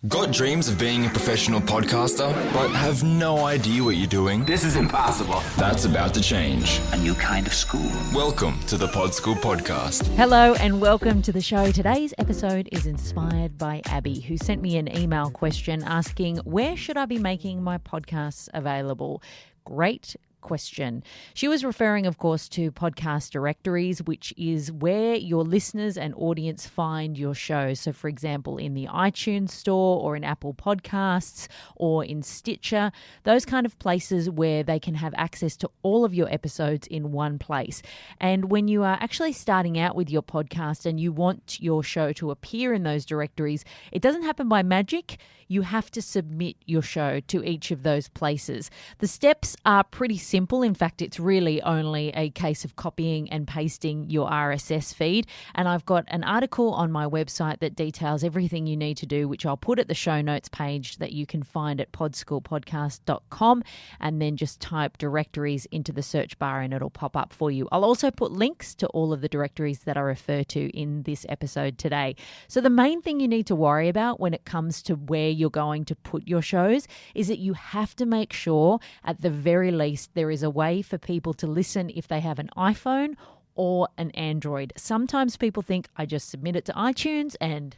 Got dreams of being a professional podcaster, but have no idea what you're doing? This is impossible. That's about to change. A new kind of school. Welcome to the Pod School Podcast. Hello and welcome to the show. Today's episode is inspired by Abby, who sent me an email question asking, where should I be making my podcasts available? Great question. She was referring, of course, to podcast directories, which is where your listeners and audience find your show. So, for example, in the iTunes store or in Apple Podcasts or in Stitcher, those kind of places where they can have access to all of your episodes in one place. And when you are actually starting out with your podcast and you want your show to appear in those directories, it doesn't happen by magic. You have to submit your show to each of those places. The steps are pretty simple. In fact, it's really only a case of copying and pasting your RSS feed. And I've got an article on my website that details everything you need to do, which I'll put at the show notes page that you can find at podschoolpodcast.com, and then just type directories into the search bar and it'll pop up for you. I'll also put links to all of the directories that I refer to in this episode today. So the main thing you need to worry about when it comes to where you're going to put your shows is that you have to make sure, at the very least, there is a way for people to listen if they have an iPhone or an Android. Sometimes people think I just submit it to iTunes and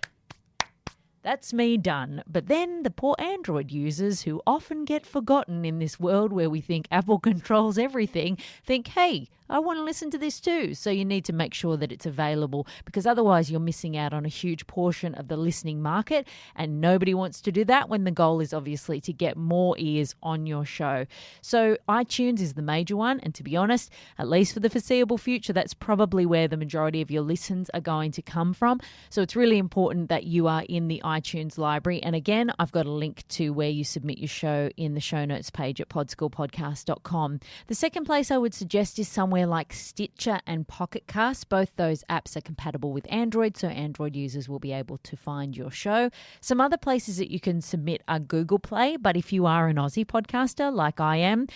that's me done. But then the poor Android users, who often get forgotten in this world where we think Apple controls everything, think, hey, I want to listen to this too. So you need to make sure that it's available, because otherwise you're missing out on a huge portion of the listening market, and nobody wants to do that when the goal is obviously to get more ears on your show. So iTunes is the major one, and to be honest, at least for the foreseeable future, that's probably where the majority of your listens are going to come from. So it's really important that you are in the iTunes library. And again, I've got a link to where you submit your show in the show notes page at podschoolpodcast.com. The second place I would suggest is somewhere like Stitcher and Pocket Cast. Both those apps are compatible with Android, so Android users will be able to find your show. Some other places that you can submit are Google Play, but if you are an Aussie podcaster like I am,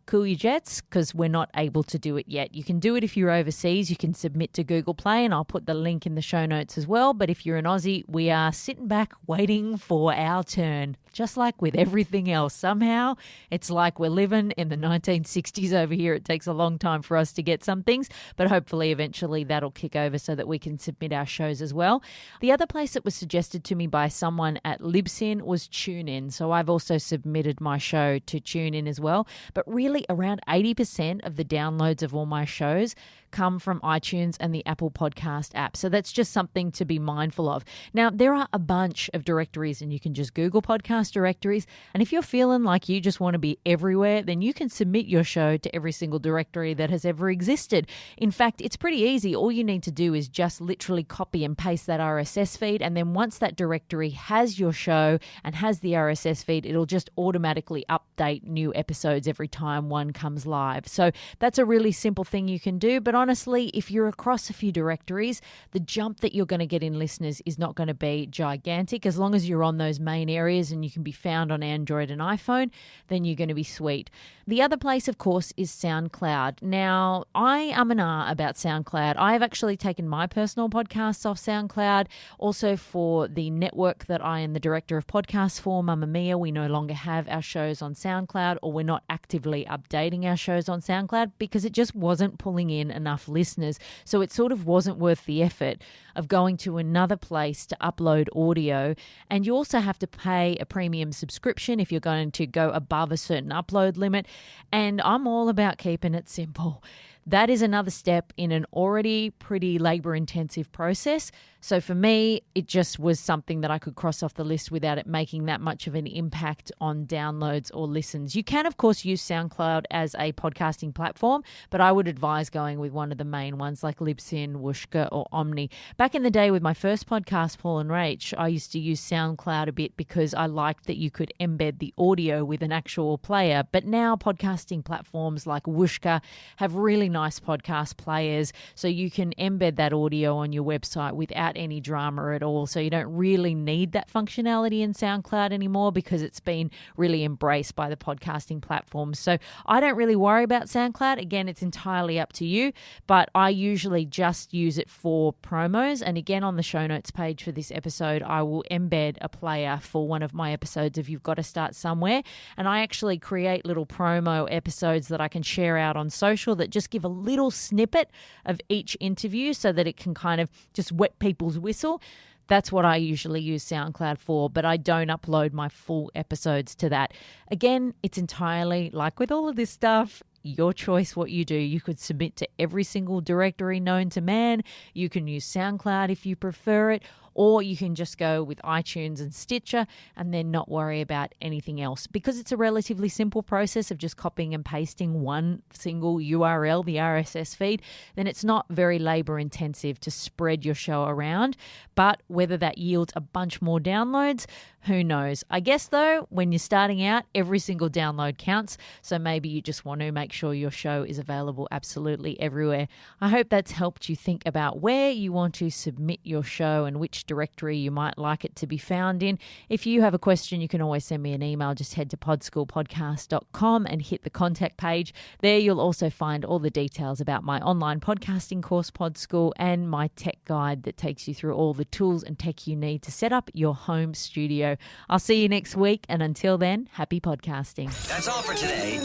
cool your jets, because we're not able to do it yet. You can do it if you're overseas. You can submit to Google Play, and I'll put the link in the show notes as well. But if you're an Aussie, we are sitting back waiting for our turn. Just like with everything else, somehow it's like we're living in the 1960s over here. It takes a long time for us to get some things, but hopefully eventually that'll kick over so that we can submit our shows as well. The other place that was suggested to me by someone at Libsyn was TuneIn. So I've also submitted my show to TuneIn as well. But really, around 80% of the downloads of all my shows come from iTunes and the Apple Podcast app. So that's just something to be mindful of. Now, there are a bunch of directories, and you can just Google podcast directories. And if you're feeling like you just want to be everywhere, then you can submit your show to every single directory that has ever existed. In fact, it's pretty easy. All you need to do is just literally copy and paste that RSS feed. And then once that directory has your show and has the RSS feed, it'll just automatically update new episodes every time one comes live. So that's a really simple thing you can do. But honestly, if you're across a few directories, the jump that you're going to get in listeners is not going to be gigantic. As long as you're on those main areas and you can be found on Android and iPhone, then you're going to be sweet. The other place, of course, is SoundCloud. Now, I am an R about SoundCloud. I have actually taken my personal podcasts off SoundCloud. Also, for the network that I am the director of podcasts for, Mamamia, we no longer have our shows on SoundCloud, or we're not actively updating our shows on SoundCloud because it just wasn't pulling in enough listeners. So it sort of wasn't worth the effort of going to another place to upload audio. And you also have to pay a premium subscription if you're going to go above a certain upload limit. And I'm all about keeping it simple. That is another step in an already pretty labor-intensive process. So for me, it just was something that I could cross off the list without it making that much of an impact on downloads or listens. You can, of course, use SoundCloud as a podcasting platform, but I would advise going with one of the main ones like Libsyn, Whooshkaa, or Omni. Back in the day with my first podcast, Paul and Rach, I used to use SoundCloud a bit because I liked that you could embed the audio with an actual player. But now podcasting platforms like Whooshkaa have really nice podcast players, so you can embed that audio on your website without any drama at all. So you don't really need that functionality in SoundCloud anymore because it's been really embraced by the podcasting platforms. So I don't really worry about SoundCloud. Again, it's entirely up to you, but I usually just use it for promos. And again, on the show notes page for this episode, I will embed a player for one of my episodes of You've Got to Start Somewhere. And I actually create little promo episodes that I can share out on social that just give a little snippet of each interview so that it can kind of just wet people's whistle. That's what I usually use SoundCloud for, but I don't upload my full episodes to that. Again, it's entirely, like with all of this stuff, your choice what you do. You could submit to every single directory known to man. You can use SoundCloud if you prefer it, or you can just go with iTunes and Stitcher and then not worry about anything else. Because it's a relatively simple process of just copying and pasting one single URL, the RSS feed, then it's not very labor intensive to spread your show around. But whether that yields a bunch more downloads, who knows? I guess though, when you're starting out, every single download counts. So maybe you just want to make sure your show is available absolutely everywhere. I hope that's helped you think about where you want to submit your show and which directory you might like it to be found in. If you have a question, you can always send me an email. Just head to podschoolpodcast.com and hit the contact page. There you'll also find all the details about my online podcasting course, Pod School, and my tech guide that takes you through all the tools and tech you need to set up your home studio. I'll see you next week, and until then, happy podcasting. That's all for today.